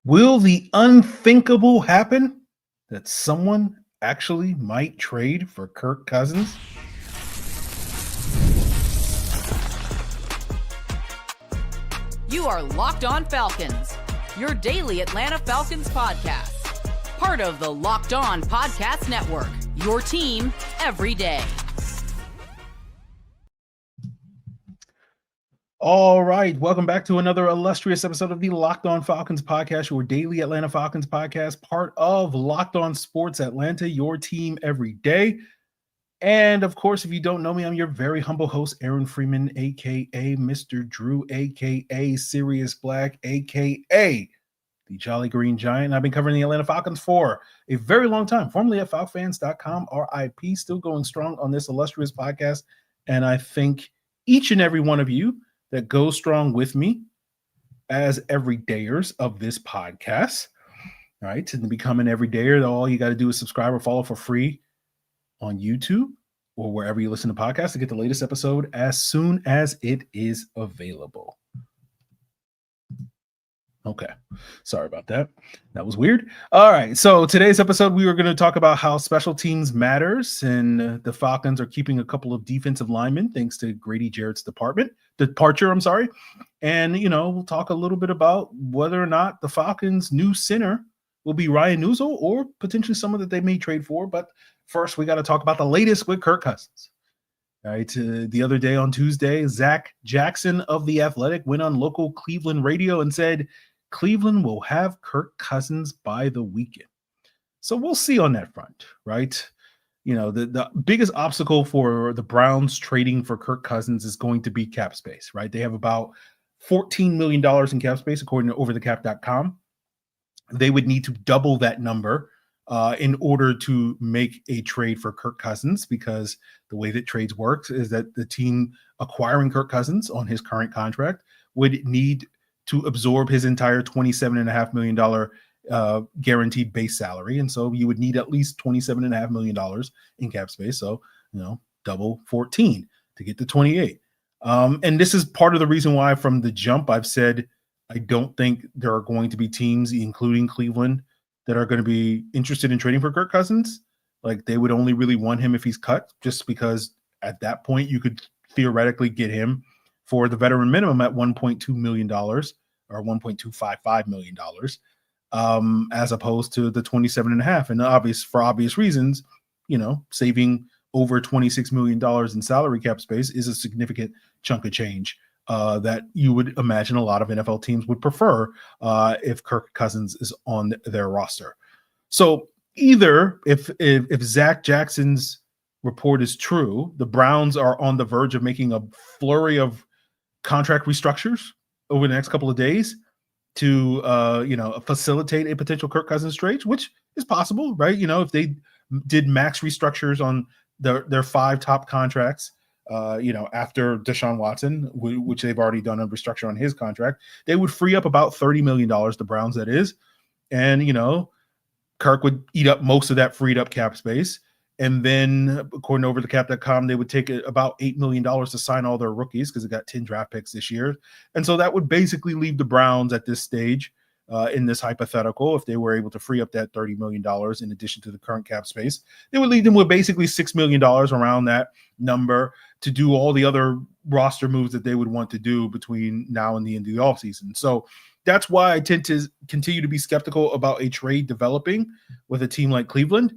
Will the unthinkable happen that someone actually might trade for Kirk Cousins? You are Locked On Falcons, your daily Atlanta Falcons podcast. Part of the Locked On Podcast Network, your team every day. All right, welcome back to another illustrious episode of the Locked On Falcons podcast, your daily Atlanta Falcons podcast, part of Locked On Sports Atlanta, your team every day. And of course, if you don't know me, I'm your very humble host, Aaron Freeman, aka Mr. Drew, aka Sirius Black, aka the Jolly Green Giant. I've been covering the Atlanta Falcons for a very long time, formerly at falcfans.com, RIP, still going strong on this illustrious podcast. And I thank each and every one of you that go strong with me as everydayers of this podcast. All right, to become an everydayer, all you got to do is subscribe or follow for free on YouTube or wherever you listen to podcasts to get the latest episode as soon as it is available. Okay, sorry about that. That was weird. All right, so today's episode, we were going to talk about how special teams matters, and the Falcons are keeping a couple of defensive linemen thanks to Grady Jarrett's departure. And we'll talk a little bit about whether or not the Falcons' new center will be Ryan Neuzil or potentially someone that they may trade for. But first, we got to talk about the latest with Kirk Cousins. All right, the other day on Tuesday, Zach Jackson of The Athletic went on local Cleveland radio and said Cleveland will have Kirk Cousins by the weekend. So we'll see on that front, right? The biggest obstacle for the Browns trading for Kirk Cousins is going to be cap space, right? They have about $14 million in cap space, according to overthecap.com. They would need to double that number in order to make a trade for Kirk Cousins, because the way that trades works is that the team acquiring Kirk Cousins on his current contract would need to absorb his entire $27.5 million guaranteed base salary. And so you would need at least $27.5 million in cap space. So, double 14 to get to 28. And this is part of the reason why from the jump I've said I don't think there are going to be teams, including Cleveland, that are going to be interested in trading for Kirk Cousins. Like, they would only really want him if he's cut, just because at that point you could theoretically get him for the veteran minimum at $1.2 million or $1.255 million, as opposed to the 27.5. And for obvious reasons, saving over $26 million in salary cap space is a significant chunk of change that you would imagine a lot of NFL teams would prefer if Kirk Cousins is on their roster. So either if Zach Jackson's report is true, the Browns are on the verge of making a flurry of contract restructures over the next couple of days to facilitate a potential Kirk Cousins trade, which is possible, right? If they did max restructures on their 5 top contracts, after Deshaun Watson, which they've already done a restructure on his contract, they would free up about $30 million, the Browns, that is. And, Kirk would eat up most of that freed up cap space. And then, according to overthecap.com, they would take about $8 million to sign all their rookies because they got 10 draft picks this year. And so that would basically leave the Browns at this stage, in this hypothetical, if they were able to free up that $30 million in addition to the current cap space, they would leave them with basically $6 million around that number to do all the other roster moves that they would want to do between now and the end of the offseason. So that's why I tend to continue to be skeptical about a trade developing with a team like Cleveland.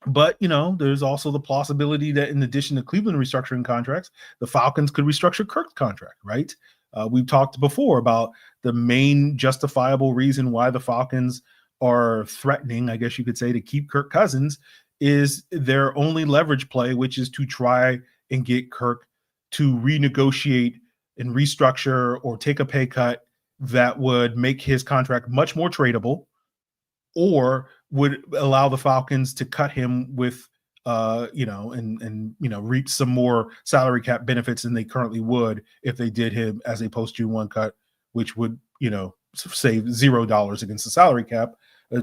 But, there's also the possibility that in addition to Cleveland restructuring contracts, the Falcons could restructure Kirk's contract, right? We've talked before about the main justifiable reason why the Falcons are threatening, I guess you could say, to keep Kirk Cousins is their only leverage play, which is to try and get Kirk to renegotiate and restructure or take a pay cut that would make his contract much more tradable, or would allow the Falcons to cut him with, reap some more salary cap benefits than they currently would if they did him as a post-June 1 cut, which would, save $0 against the salary cap,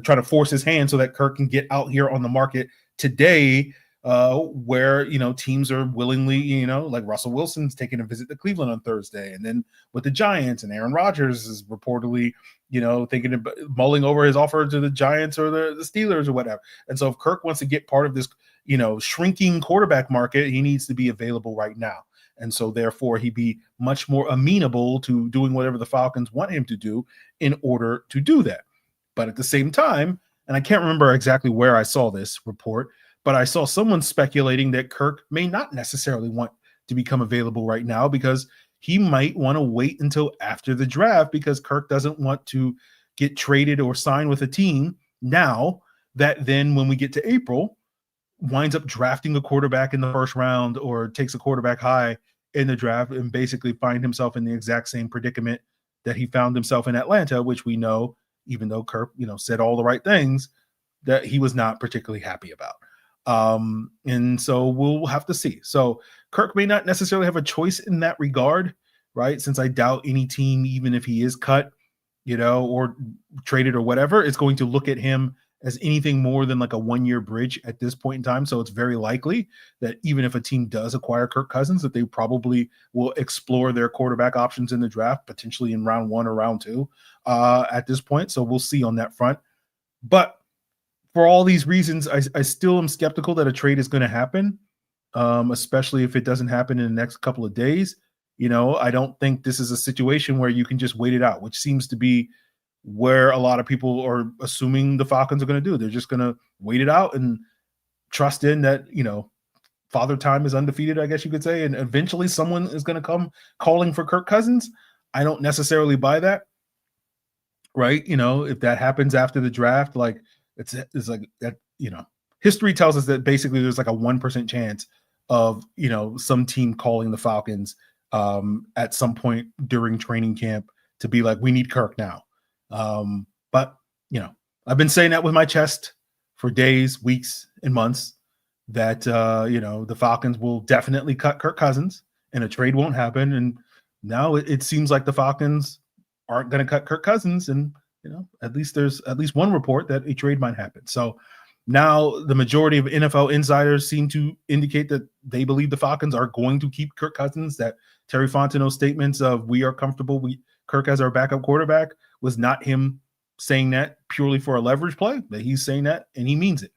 try to force his hand so that Kirk can get out here on the market today where, teams are willingly, like Russell Wilson's taking a visit to Cleveland on Thursday. And then with the Giants, and Aaron Rodgers is reportedly, thinking about mulling over his offer to the Giants or the Steelers or whatever. And so if Kirk wants to get part of this, shrinking quarterback market, he needs to be available right now. And so therefore he'd be much more amenable to doing whatever the Falcons want him to do in order to do that. But at the same time, and I can't remember exactly where I saw this report, but I saw someone speculating that Kirk may not necessarily want to become available right now because he might want to wait until after the draft, because Kirk doesn't want to get traded or sign with a team now that then when we get to April winds up drafting a quarterback in the first round or takes a quarterback high in the draft and basically find himself in the exact same predicament that he found himself in Atlanta, which we know, even though Kirk, said all the right things, that he was not particularly happy about. And so we'll have to see. So Kirk may not necessarily have a choice in that regard, right? Since I doubt any team, even if he is cut, or traded or whatever, is going to look at him as anything more than like a 1-year bridge at this point in time. So it's very likely that even if a team does acquire Kirk Cousins, that they probably will explore their quarterback options in the draft, potentially in round 1 or round 2 at this point. So we'll see on that front. But for all these reasons, I still am skeptical that a trade is going to happen, especially if it doesn't happen in the next couple of days. I don't think this is a situation where you can just wait it out, which seems to be where a lot of people are assuming the Falcons are going to do. They're just going to wait it out and trust in that, Father Time is undefeated, I guess you could say, and eventually someone is going to come calling for Kirk Cousins. I don't necessarily buy that, right? If that happens after the draft, like it's like that, history tells us that basically there's like a 1% chance of, some team calling the Falcons at some point during training camp to be like, we need Kirk now. But I've been saying that with my chest for days, weeks, and months that, the Falcons will definitely cut Kirk Cousins and a trade won't happen. And now it seems like the Falcons aren't going to cut Kirk Cousins. And, at least there's at least one report that a trade might happen. So now the majority of NFL insiders seem to indicate that they believe the Falcons are going to keep Kirk Cousins, that Terry Fontenot's statements of we are comfortable, Kirk as our backup quarterback was not him saying that purely for a leverage play, that he's saying that and he means it.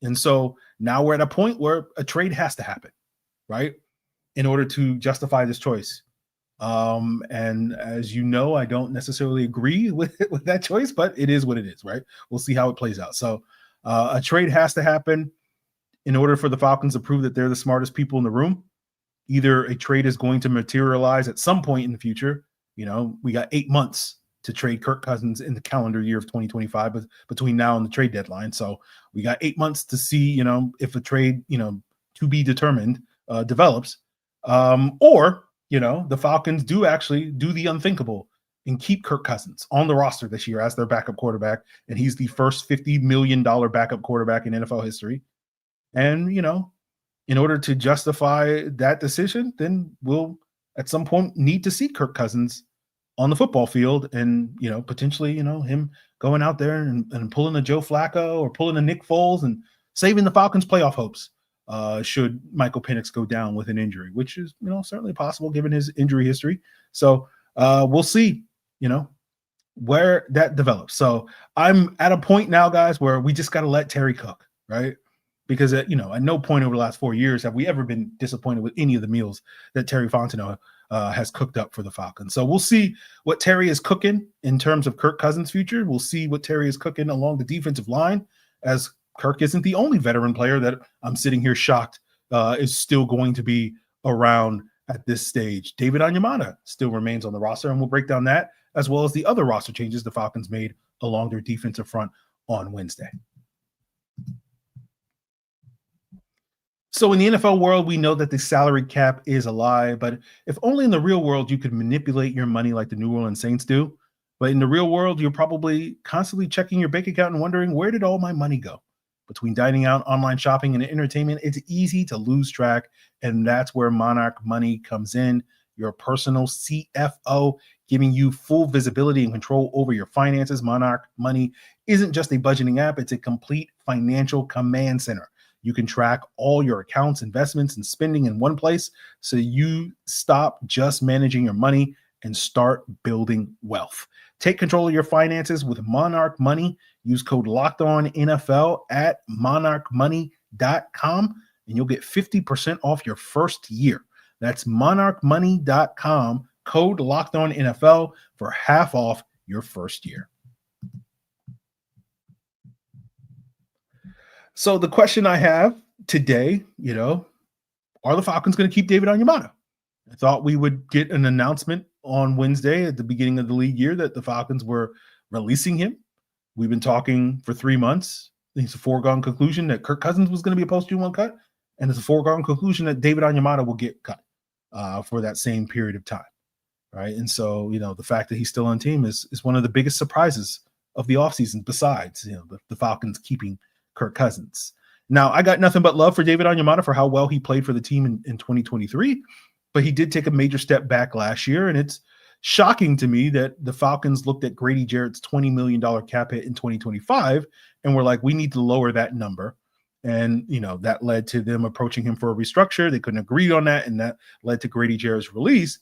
And so now we're at a point where a trade has to happen, right, in order to justify this choice. And as you know, I don't necessarily agree with that choice, but it is what it is, right? We'll see how it plays out. So a trade has to happen in order for the Falcons to prove that they're the smartest people in the room. Either a trade is going to materialize at some point in the future. We got 8 months to trade Kirk Cousins in the calendar year of 2025, but between now and the trade deadline. So we got 8 months to see, if a trade, to be determined develops, or, the Falcons do actually do the unthinkable and keep Kirk Cousins on the roster this year as their backup quarterback. And he's the first $50 million backup quarterback in NFL history. And, in order to justify that decision, then we'll at some point need to see Kirk Cousins on the football field and, potentially, him going out there and pulling a Joe Flacco or pulling a Nick Foles and saving the Falcons playoff hopes should Michael Penix go down with an injury, which is, certainly possible given his injury history. So we'll see, where that develops. So I'm at a point now, guys, where we just got to let Terry cook, right? Because, at no point over the last 4 years have we ever been disappointed with any of the meals that Terry Fontenot has cooked up for the Falcons. So we'll see what Terry is cooking in terms of Kirk Cousins' future. We'll see what Terry is cooking along the defensive line, as Kirk isn't the only veteran player that I'm sitting here shocked is still going to be around at this stage. David Onyemata still remains on the roster, and we'll break down that as well as the other roster changes the Falcons made along their defensive front on Wednesday. So in the NFL world, we know that the salary cap is a lie, but if only in the real world you could manipulate your money like the New Orleans Saints do. But in the real world, you're probably constantly checking your bank account and wondering, where did all my money go? Between dining out, online shopping, and entertainment, it's easy to lose track, and that's where Monarch Money comes in, your personal CFO, giving you full visibility and control over your finances. Monarch Money isn't just a budgeting app, it's a complete financial command center. You can track all your accounts, investments, and spending in one place so you stop just managing your money and start building wealth. Take control of your finances with Monarch Money. Use code LOCKEDONNFL at monarchmoney.com and you'll get 50% off your first year. That's monarchmoney.com, code LOCKEDONNFL for half off your first year. So the question I have today, are the Falcons going to keep David Onyemata? I thought we would get an announcement on Wednesday at the beginning of the league year that the Falcons were releasing him. We've been talking for 3 months. It's a foregone conclusion that Kirk Cousins was going to be a post-June 1 cut, and it's a foregone conclusion that David Onyemata will get cut for that same period of time, right? And so, the fact that he's still on team is one of the biggest surprises of the offseason besides, the Falcons keeping Kirk Cousins. Now, I got nothing but love for David Onyemata for how well he played for the team in 2023, but he did take a major step back last year, and it's shocking to me that the Falcons looked at Grady Jarrett's $20 million cap hit in 2025 and were like, we need to lower that number. And, that led to them approaching him for a restructure. They couldn't agree on that, and that led to Grady Jarrett's release.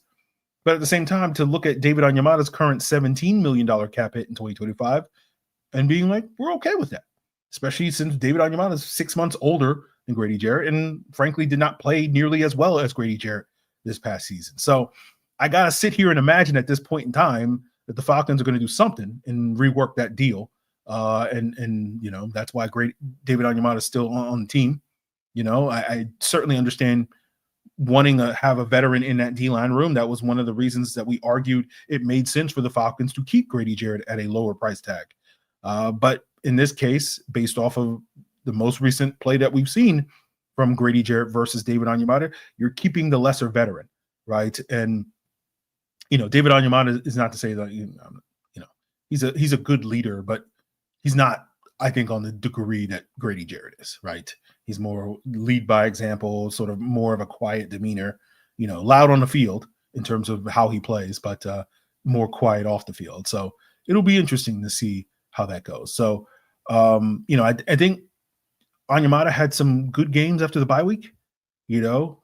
But at the same time, to look at David Onyemata's current $17 million cap hit in 2025 and being like, we're okay with that, especially since David Onyemata is 6 months older than Grady Jarrett and, frankly, did not play nearly as well as Grady Jarrett this past season. So I got to sit here and imagine at this point in time that the Falcons are going to do something and rework that deal. And that's why David Onyemata is still on the team. I certainly understand wanting to have a veteran in that D-line room. That was one of the reasons that we argued it made sense for the Falcons to keep Grady Jarrett at a lower price tag. But in this case, based off of the most recent play that we've seen from Grady Jarrett versus David Onyemata, you're keeping the lesser veteran, right? And David Onyemata is not to say that he's a good leader, but he's not, I think, on the degree that Grady Jarrett is, right? He's more lead by example, sort of more of a quiet demeanor, loud on the field in terms of how he plays, but more quiet off the field. So it'll be interesting to see how that goes. So, I think Onyemata had some good games after the bye week,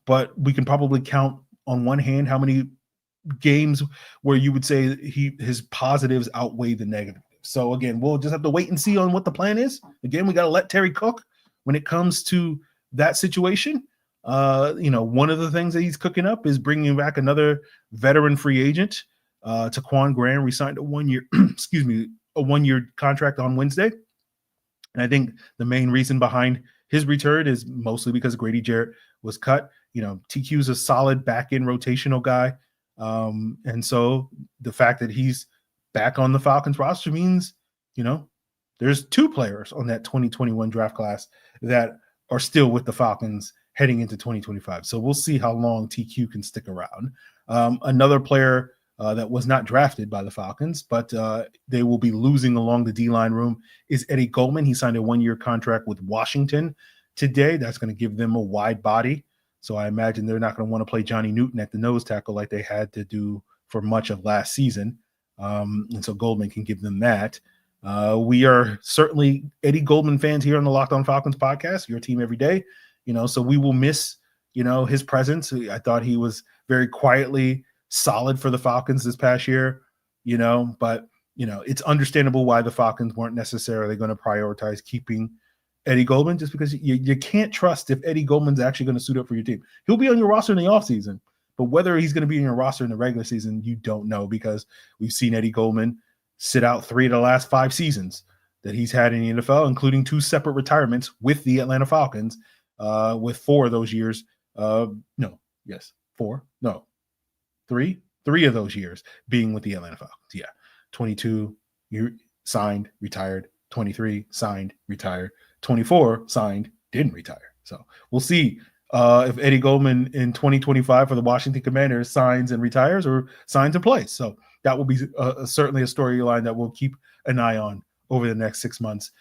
but we can probably count on one hand how many games where you would say his positives outweigh the negatives. So again, we'll just have to wait and see on what the plan is. Again, we got to let Terry cook when it comes to that situation. One of the things that he's cooking up is bringing back another veteran free agent. Taquan Graham re-signed a 1 year, a 1 year contract on Wednesday. And I think the main reason behind his return is mostly because Grady Jarrett was cut. TQ's a solid back-end rotational guy. And so the fact that he's back on the Falcons roster means, there's 2 players on that 2021 draft class that are still with the Falcons heading into 2025. So we'll see how long TQ can stick around. Another player that was not drafted by the Falcons, but they will be losing along the D-line room is Eddie Goldman. He signed a 1 year contract with Washington today. That's going to give them a wide body. So I imagine they're not going to want to play Johnny Newton at the nose tackle like they had to do for much of last season. And so Goldman can give them that. We are certainly Eddie Goldman fans here on the Locked On Falcons podcast, your team every day, so we will miss, his presence. I thought he was very quietly solid for the Falcons this past year, but it's understandable why the Falcons weren't necessarily going to prioritize keeping Eddie Goldman, just because you can't trust if Eddie Goldman's actually going to suit up for your team. He'll be on your roster in the offseason, but whether he's going to be in your roster in the regular season, you don't know, because we've seen Eddie Goldman sit out 3 of the last 5 seasons that he's had in the NFL, including 2 separate retirements with the Atlanta Falcons, with 4 of those years. 3 of those years being with the Atlanta Falcons. Yeah. 22, you signed, retired. 23, signed, retired. 24, signed, didn't retire. So we'll see if Eddie Goldman in 2025 for the Washington Commanders signs and retires or signs and plays. So that will be certainly a storyline that we'll keep an eye on over the next 6 months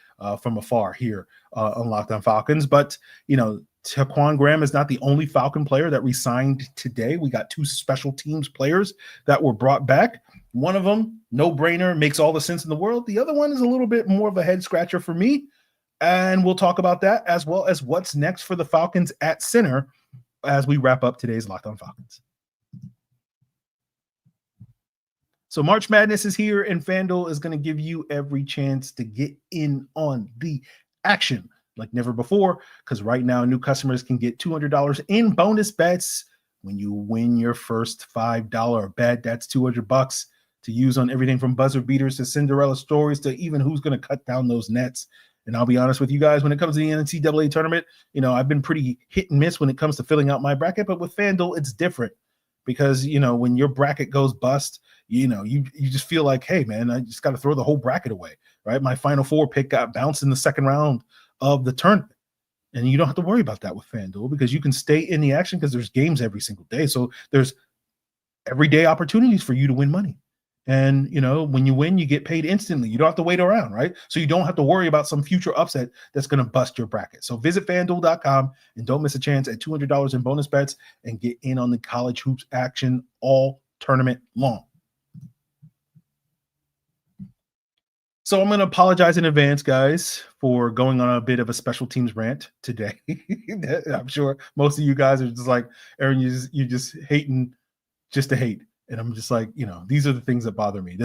from afar here on Locked On Falcons. But, Taquan Graham is not the only Falcon player that re-signed today. We got 2 special teams players that were brought back. One of them, no-brainer, makes all the sense in the world. The other one is a little bit more of a head-scratcher for me. And we'll talk about that as well as what's next for the Falcons at center as we wrap up today's Locked On Falcons. So March Madness is here, and FanDuel is going to give you every chance to get in on the action like never before, because right now new customers can get $200 in bonus bets when you win your first $5 bet. That's $200 to use on everything from buzzer beaters to Cinderella stories to even who's going to cut down those nets. And I'll be honest with you guys, when it comes to the NCAA tournament, I've been pretty hit and miss when it comes to filling out my bracket, but with FanDuel, it's different. Because, when your bracket goes bust, you just feel like, hey, man, I just got to throw the whole bracket away, right? My Final Four pick got bounced in the second round of the tournament. And you don't have to worry about that with FanDuel because you can stay in the action because there's games every single day. So there's everyday opportunities for you to win money. And, when you win, you get paid instantly. You don't have to wait around, right? So you don't have to worry about some future upset that's going to bust your bracket. So visit FanDuel.com and don't miss a chance at $200 in bonus bets and get in on the college hoops action all tournament long. So I'm going to apologize in advance, guys, for going on a bit of a special teams rant today. I'm sure most of you guys are just like, Aaron, you're just hating just to hate. And I'm just like, these are the things that bother me.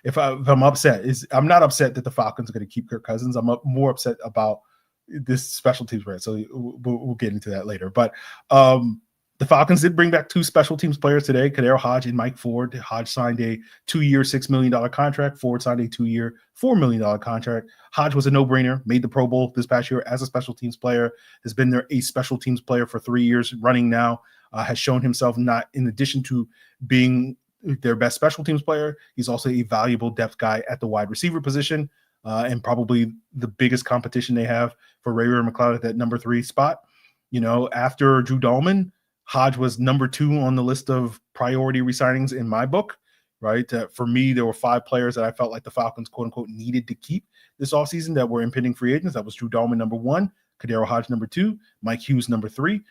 If I'm upset, I'm not upset that the Falcons are going to keep Kirk Cousins. I'm more upset about this special teams rant. So we'll get into that later. But the Falcons did bring back 2 special teams players today, KhaDarel Hodge and Mike Ford. Hodge signed a 2-year, $6 million contract. Ford signed a 2-year, $4 million contract. Hodge was a no-brainer, made the Pro Bowl this past year as a special teams player, has been a special teams player for 3 years running now, has shown himself not, in addition to being their best special teams player, he's also a valuable depth guy at the wide receiver position, and probably the biggest competition they have for Ray McLeod at that number 3 spot. After Drew Dalman, Hodge was number 2 on the list of priority resignings in my book, right? For me, there were 5 players that I felt like the Falcons, quote unquote, needed to keep this offseason that were impending free agents. That was Drew Dalman, number 1, KhaDarel Hodge, number 2, Mike Hughes, number 3,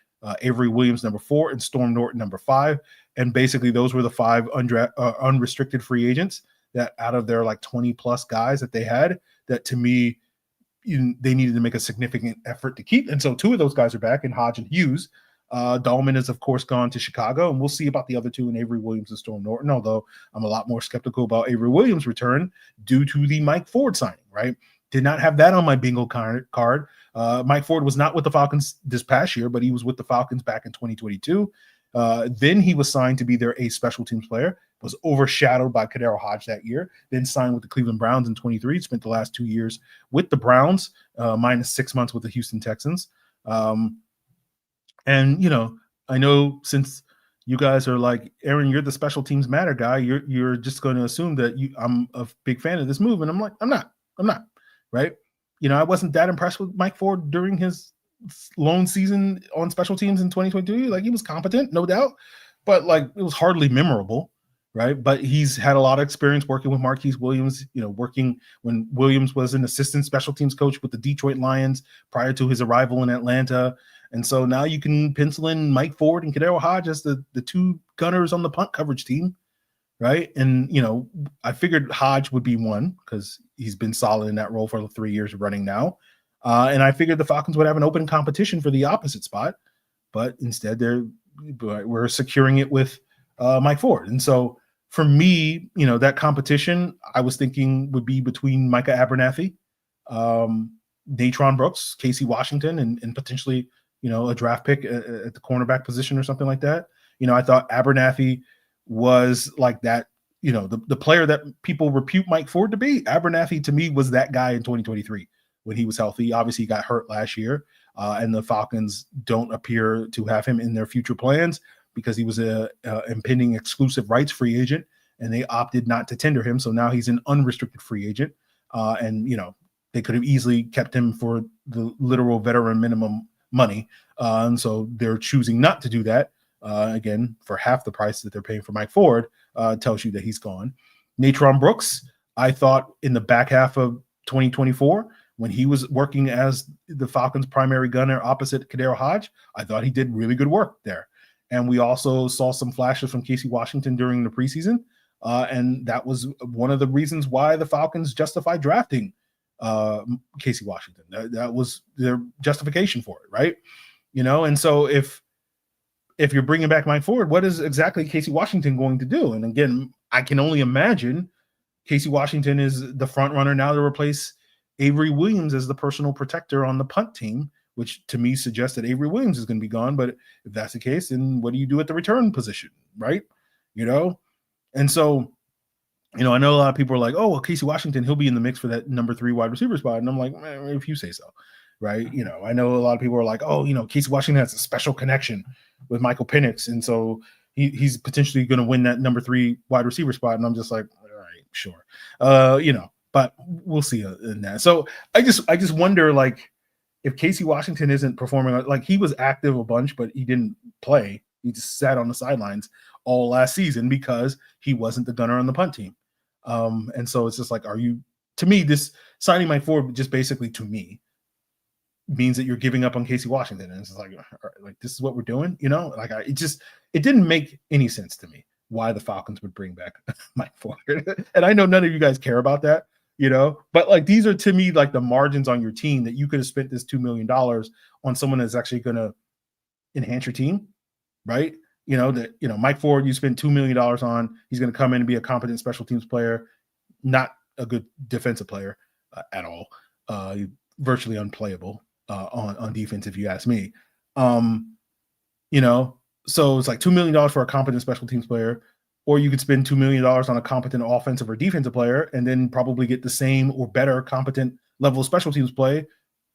Avery Williams, number 4, and Storm Norton, number 5. And basically those were the 5 unrestricted free agents that out of their like 20 plus guys that they had, that to me, they needed to make a significant effort to keep. And so 2 of those guys are back in Hodge and Hughes. Dalman is, of course, gone to Chicago, and we'll see about the other 2 in Avery Williams and Storm Norton, although I'm a lot more skeptical about Avery Williams' return due to the Mike Ford signing, right? Did not have that on my bingo card. Mike Ford was not with the Falcons this past year, but he was with the Falcons back in 2022. Then he was signed to be their a special teams player, was overshadowed by KhaDarel Hodge that year, then signed with the Cleveland Browns in 23, spent the last 2 years with the Browns, minus 6 months with the Houston Texans. And, I know since you guys are like, Aaron, you're the special teams matter guy, you're just going to assume that I'm a big fan of this move. And I'm like, I'm not, right? I wasn't that impressed with Mike Ford during his lone season on special teams in 2022. Like, he was competent, no doubt, but like it was hardly memorable, right? But he's had a lot of experience working with Marquise Williams, working when Williams was an assistant special teams coach with the Detroit Lions prior to his arrival in Atlanta. And so now you can pencil in Mike Ford and KhaDarel Hodge as the 2 gunners on the punt coverage team, right? And, I figured Hodge would be one because he's been solid in that role for 3 years running now. And I figured the Falcons would have an open competition for the opposite spot, but instead we're securing it with Mike Ford. And so for me, that competition I was thinking would be between Micah Abernathy, Natron Brooks, Casey Washington, and potentially, a draft pick at the cornerback position or something like that. I thought Abernathy was like that, the player that people repute Mike Ford to be. Abernathy to me was that guy in 2023 when he was healthy. Obviously, he got hurt last year, and the Falcons don't appear to have him in their future plans because he was a impending exclusive rights free agent, and they opted not to tender him. So now he's an unrestricted free agent, and they could have easily kept him for the literal veteran minimum money, and so they're choosing not to do that. Again, for half the price that they're paying for Mike Ford, tells you that he's gone. Natron Brooks, I thought in the back half of 2024, when he was working as the Falcons' primary gunner opposite KhaDarel Hodge, I thought he did really good work there. And we also saw some flashes from Casey Washington during the preseason, and that was one of the reasons why the Falcons justified drafting Casey Washington. That was their justification for it, right? And so if you're bringing back Mike Ford, what is exactly Casey Washington going to do? And again, I can only imagine Casey Washington is the front runner now to replace Avery Williams as the personal protector on the punt team, which to me suggests that Avery Williams is going to be gone. But if that's the case, then what do you do at the return position, right? And so, I know a lot of people are like, oh, well, Casey Washington, he'll be in the mix for that number 3 wide receiver spot. And I'm like, if you say so, right? I know a lot of people are like, oh, Casey Washington has a special connection with Michael Penix. And so he's potentially going to win that number 3 wide receiver spot. And I'm just like, all right, sure. But we'll see in that. So I just wonder, like, if Casey Washington isn't performing, like, he was active a bunch, but he didn't play. He just sat on the sidelines all last season because he wasn't the gunner on the punt team. And so it's just like, to me, this signing Mike Ford just basically, to me, means that you're giving up on Casey Washington. And it's just like, all right, like, this is what we're doing, it didn't make any sense to me why the Falcons would bring back Mike Ford. And I know none of you guys care about that, but like, these are, to me, like the margins on your team that you could have spent this $2 million on someone that's actually going to enhance your team, right? Mike Ford, you spend $2 million on, he's going to come in and be a competent special teams player, not a good defensive player at all, virtually unplayable on defense, if you ask me. So it's like $2 million for a competent special teams player, or you could spend $2 million on a competent offensive or defensive player and then probably get the same or better competent level of special teams play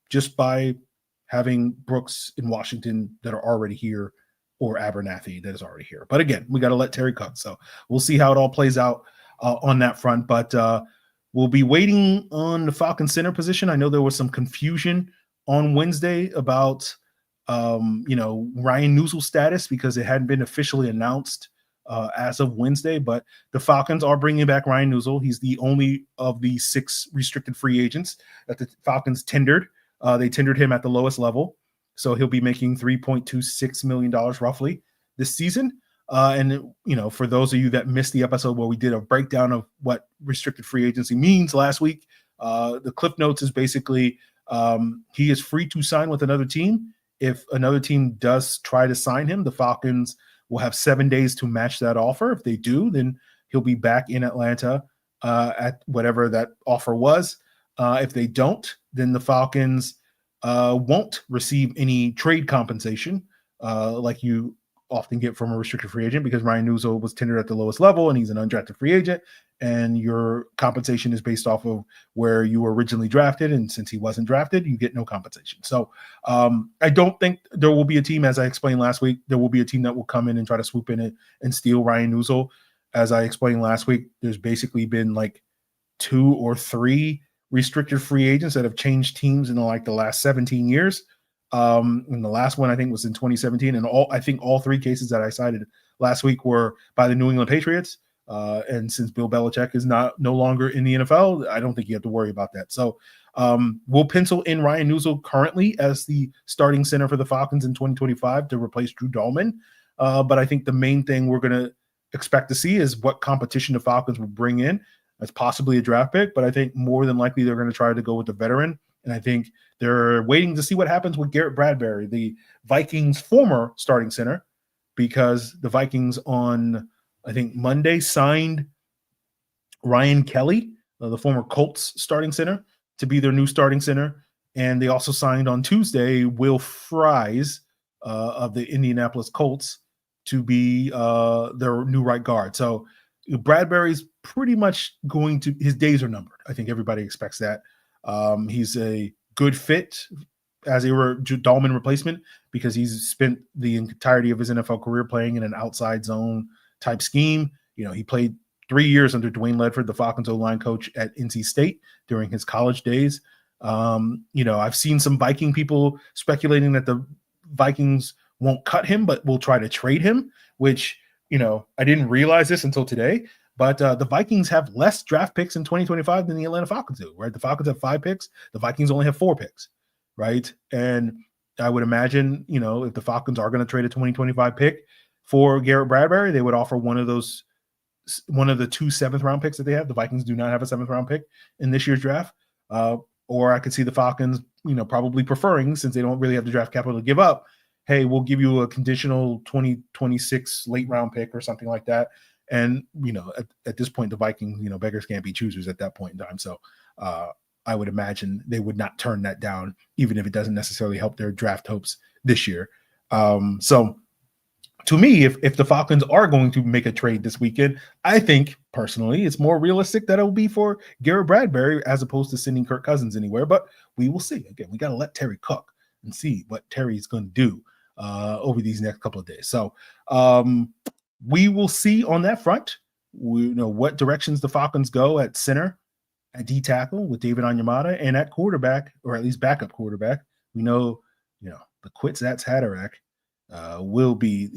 just by having Brooks in Washington that are already here, or Abernathy that is already here. But again, we got to let Terry cook. So we'll see how it all plays out on that front. But we'll be waiting on the Falcon center position. I know there was some confusion on Wednesday about, Ryan Neuzil's status because it hadn't been officially announced as of Wednesday. But the Falcons are bringing back Ryan Neuzil. He's the only of the 6 restricted free agents that the Falcons tendered. They tendered him at the lowest level. So he'll be making $3.26 million roughly this season. And, for those of you that missed the episode where we did a breakdown of what restricted free agency means last week, the Cliff Notes is basically he is free to sign with another team. If another team does try to sign him, the Falcons will have 7 days to match that offer. If they do, then he'll be back in Atlanta at whatever that offer was. If they don't, then the Falcons won't receive any trade compensation like you often get from a restricted free agent, because Ryan Neuzil was tendered at the lowest level and he's an undrafted free agent, and your compensation is based off of where you were originally drafted. And since he wasn't drafted, you get no compensation. So I don't think there will be a team, as I explained last week, there will be a team that will come in and try to swoop in it and steal Ryan Neuzil. As I explained last week, there's basically been like 2 or 3 restricted free agents that have changed teams in like the last 17 years. And the last one I think was in 2017. And I think all 3 cases that I cited last week were by the New England Patriots. And since Bill Belichick is no longer in the NFL, I don't think you have to worry about that. So we'll pencil in Ryan Neuzil currently as the starting center for the Falcons in 2025 to replace Drew Dahlman. But I think the main thing we're going to expect to see is what competition the Falcons will bring in. That's possibly a draft pick, but I think more than likely they're going to try to go with the veteran. And I think they're waiting to see what happens with Garrett Bradbury, the Vikings' former starting center, because the Vikings on, I think, Monday signed Ryan Kelly, the former Colts starting center, to be their new starting center. And they also signed on Tuesday Will Fries of the Indianapolis Colts to be their new right guard. So Bradbury's pretty much his days are numbered. I think everybody expects that. He's a good fit as a Dahlman replacement because he's spent the entirety of his NFL career playing in an outside zone type scheme. He played 3 years under Dwayne Ledford, the Falcons O-line coach at NC State during his college days. I've seen some Viking people speculating that the Vikings won't cut him, but will try to trade him, which, I didn't realize this until today. But the Vikings have less draft picks in 2025 than the Atlanta Falcons do, right? The Falcons have 5 picks. The Vikings only have 4 picks, right? And I would imagine, if the Falcons are going to trade a 2025 pick for Garrett Bradbury, they would offer one of the 2 7th-round picks that they have. The Vikings do not have a 7th-round pick in this year's draft. Or I could see the Falcons, probably preferring, since they don't really have the draft capital to give up, hey, we'll give you a conditional 2026 late round pick or something like that. And, at this point, the Vikings, beggars can't be choosers at that point in time. So I would imagine they would not turn that down, even if it doesn't necessarily help their draft hopes this year. So to me, if the Falcons are going to make a trade this weekend, I think personally it's more realistic that it will be for Garrett Bradbury as opposed to sending Kirk Cousins anywhere. But we will see. Again, we got to let Terry cook and see what Terry's going to do over these next couple of days. So we will see on that front. We know what directions the Falcons go at center, at D tackle with David Onyemata, and at quarterback, or at least backup quarterback. We know, the Quits-Ats Haderach will be,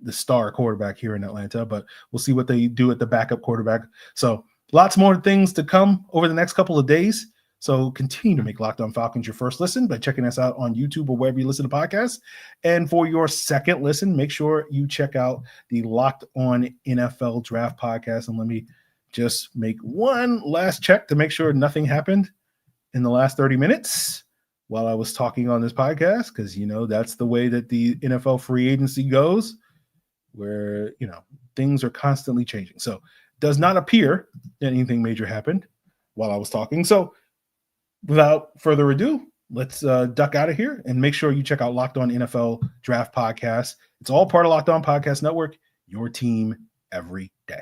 the star quarterback here in Atlanta, but we'll see what they do at the backup quarterback. So lots more things to come over the next couple of days. So continue to make Locked On Falcons your first listen by checking us out on YouTube or wherever you listen to podcasts. And for your second listen, make sure you check out the Locked On NFL Draft podcast. And let me just make one last check to make sure nothing happened in the last 30 minutes while I was talking on this podcast, because, that's the way that the NFL free agency goes, where, things are constantly changing. So does not appear that anything major happened while I was talking. So without further ado, let's duck out of here and make sure you check out Locked On NFL Draft Podcast. It's all part of Locked On Podcast Network, your team every day.